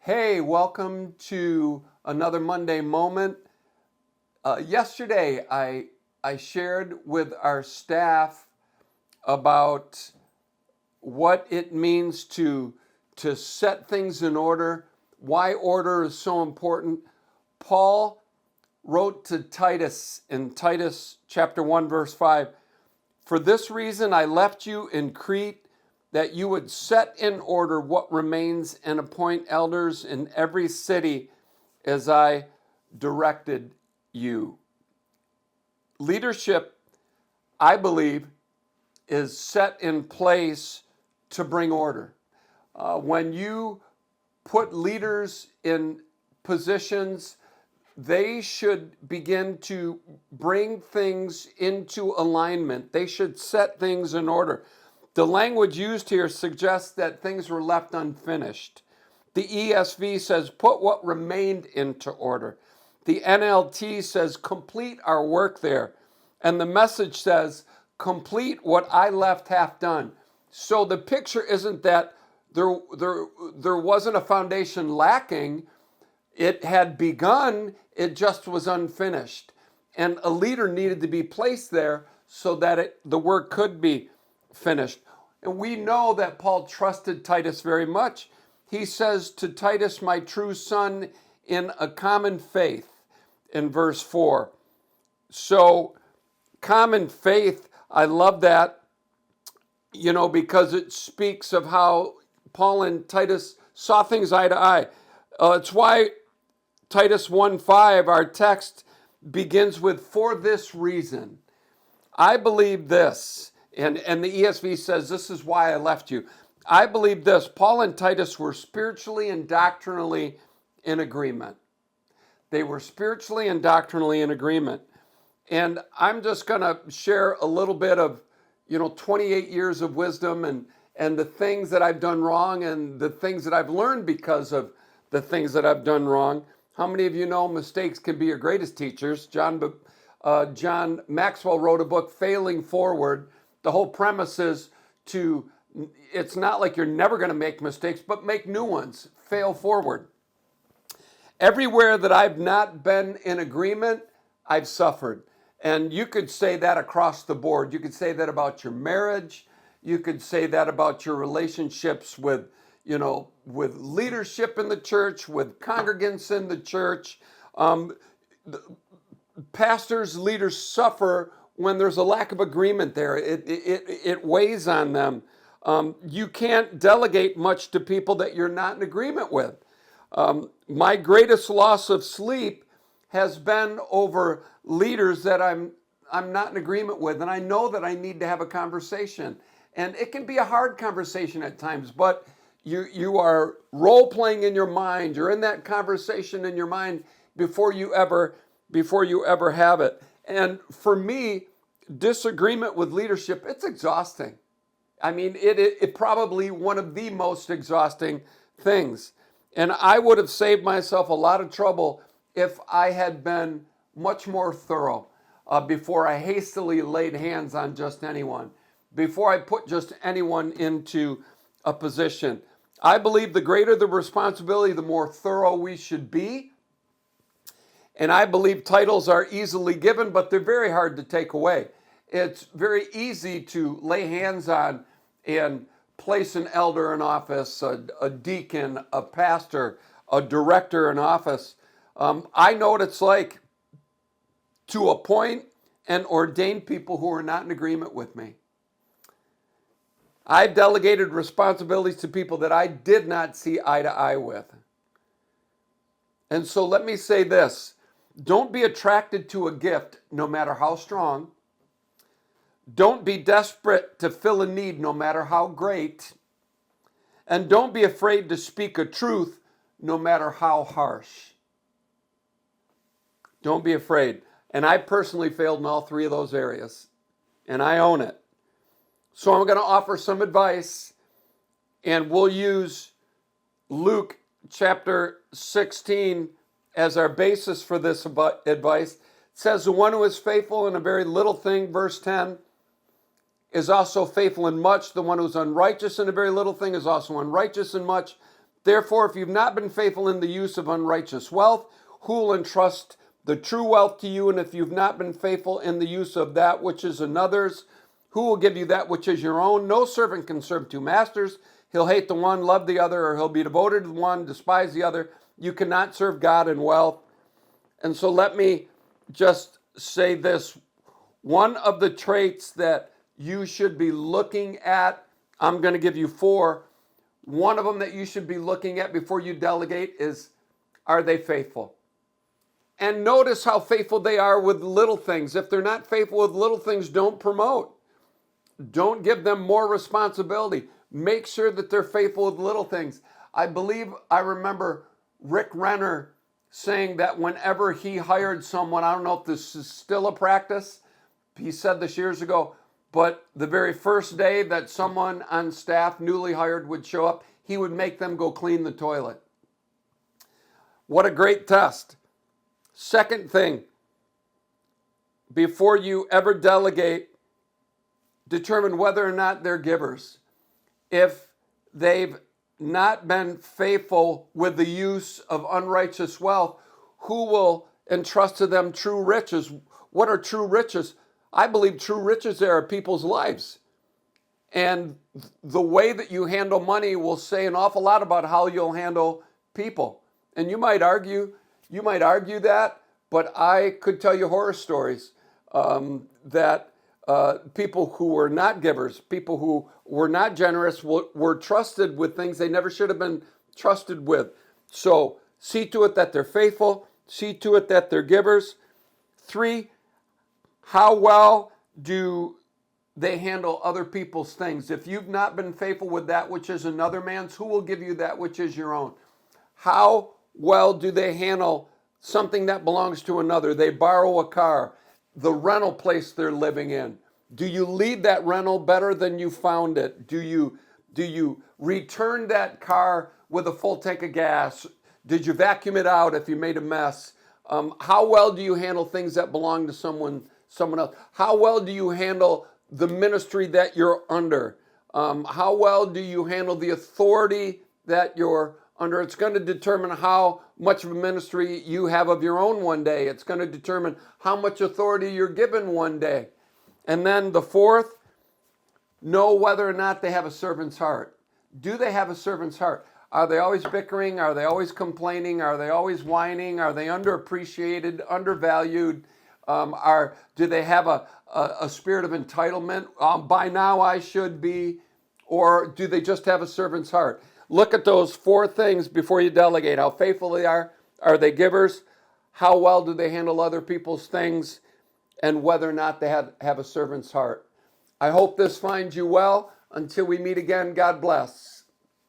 Hey, welcome to another Monday moment. Yesterday, I shared with our staff about what it means to set things in order, why order is so important. Paul wrote to Titus in Titus chapter 1, verse 5, "For this reason I left you in Crete, that you would set in order what remains and appoint elders in every city as I directed you." Leadership, I believe, is set in place to bring order. When you put leaders in positions, they should begin to bring things into alignment. They should set things in order. The language used here suggests that things were left unfinished. The ESV says, put what remained into order. The NLT says, complete our work there. And the Message says, complete what I left half done. So the picture isn't that there wasn't a foundation lacking. It had begun, it just was unfinished. And a leader needed to be placed there so that the work could be finished. And we know that Paul trusted Titus very much. He says to Titus, my true son, in a common faith, in verse 4. So, common faith, I love that, because it speaks of how Paul and Titus saw things eye to eye. It's why Titus 1:5, our text, begins with, for this reason. I believe this, and the ESV says, this is why I left you. I believe this, Paul and Titus were spiritually and doctrinally in agreement. They were spiritually and doctrinally in agreement. And I'm just going to share a little bit of, 28 years of wisdom and the things that I've done wrong and the things that I've learned because of the things that I've done wrong. How many of you know mistakes can be your greatest teachers? John Maxwell wrote a book, Failing Forward. The whole premise is it's not like you're never going to make mistakes, but make new ones, fail forward. Everywhere that I've not been in agreement, I've suffered. And you could say that across the board. You could say that about your marriage. You could say that about your relationships with leadership in the church, with congregants in the church. Pastors, leaders suffer when there's a lack of agreement there. It weighs on them. You can't delegate much to people that you're not in agreement with. My greatest loss of sleep has been over leaders that I'm not in agreement with, and I know that I need to have a conversation. And it can be a hard conversation at times, but you are role-playing in your mind. You're in that conversation in your mind before you ever have it. And for me, disagreement with leadership, it's exhausting. I mean, it probably one of the most exhausting things. And I would have saved myself a lot of trouble if I had been much more thorough before I hastily laid hands on just anyone, before I put just anyone into a position. I believe the greater the responsibility, the more thorough we should be. And I believe titles are easily given, but they're very hard to take away. It's very easy to lay hands on and place an elder in office, a deacon, a pastor, a director in office. I know what it's like to appoint and ordain people who are not in agreement with me. I've delegated responsibilities to people that I did not see eye to eye with. And so let me say this. Don't be attracted to a gift, no matter how strong. Don't be desperate to fill a need, no matter how great. And don't be afraid to speak a truth, no matter how harsh. Don't be afraid. And I personally failed in all three of those areas, and I own it. So I'm going to offer some advice, and we'll use Luke chapter 16 as our basis for this advice. It says, the one who is faithful in a very little thing, verse 10, is also faithful in much. The one who's unrighteous in a very little thing is also unrighteous in much. Therefore, if you've not been faithful in the use of unrighteous wealth, who will entrust the true wealth to you? And if you've not been faithful in the use of that which is another's, who will give you that which is your own? No servant can serve two masters. He'll hate the one, love the other, or he'll be devoted to the one, despise the other. You cannot serve God and wealth. And so let me just say this. One of the traits that you should be looking at, I'm going to give you 4. One of them that you should be looking at before you delegate is, are they faithful? And notice how faithful they are with little things. If they're not faithful with little things, don't promote. Don't give them more responsibility. Make sure that they're faithful with little things. I remember Rick Renner saying that whenever he hired someone, I don't know if this is still a practice, he said this years ago, but the very first day that someone on staff, newly hired, would show up, he would make them go clean the toilet. What a great test. Second thing, before you ever delegate, determine whether or not they're givers. If they've not been faithful with the use of unrighteous wealth, who will entrust to them true riches? What are true riches? I believe true riches are people's lives. And the way that you handle money will say an awful lot about how you'll handle people. And you might argue that, but I could tell you horror stories that people who were not givers, people who were not generous, were trusted with things they never should have been trusted with. So see to it that they're faithful. See to it that they're givers. 3, how well do they handle other people's things? If you've not been faithful with that which is another man's, who will give you that which is your own? How well do they handle something that belongs to another? They borrow a car, the rental place they're living in. Do you leave that rental better than you found it? Do you return that car with a full tank of gas? Did you vacuum it out if you made a mess? How well do you handle things that belong to someone else? How well do you handle the ministry that you're under? How well do you handle the authority that you're under? It's going to determine how much of a ministry you have of your own one day. It's going to determine how much authority you're given one day. And then the 4th, know whether or not they have a servant's heart. Do they have a servant's heart? Are they always bickering? Are they always complaining? Are they always whining? Are they underappreciated, undervalued? Do they have a spirit of entitlement? By now I should be. Or do they just have a servant's heart? Look at those 4 things before you delegate. How faithful they are. Are they givers? How well do they handle other people's things? And whether or not they have a servant's heart. I hope this finds you well. Until we meet again, God bless.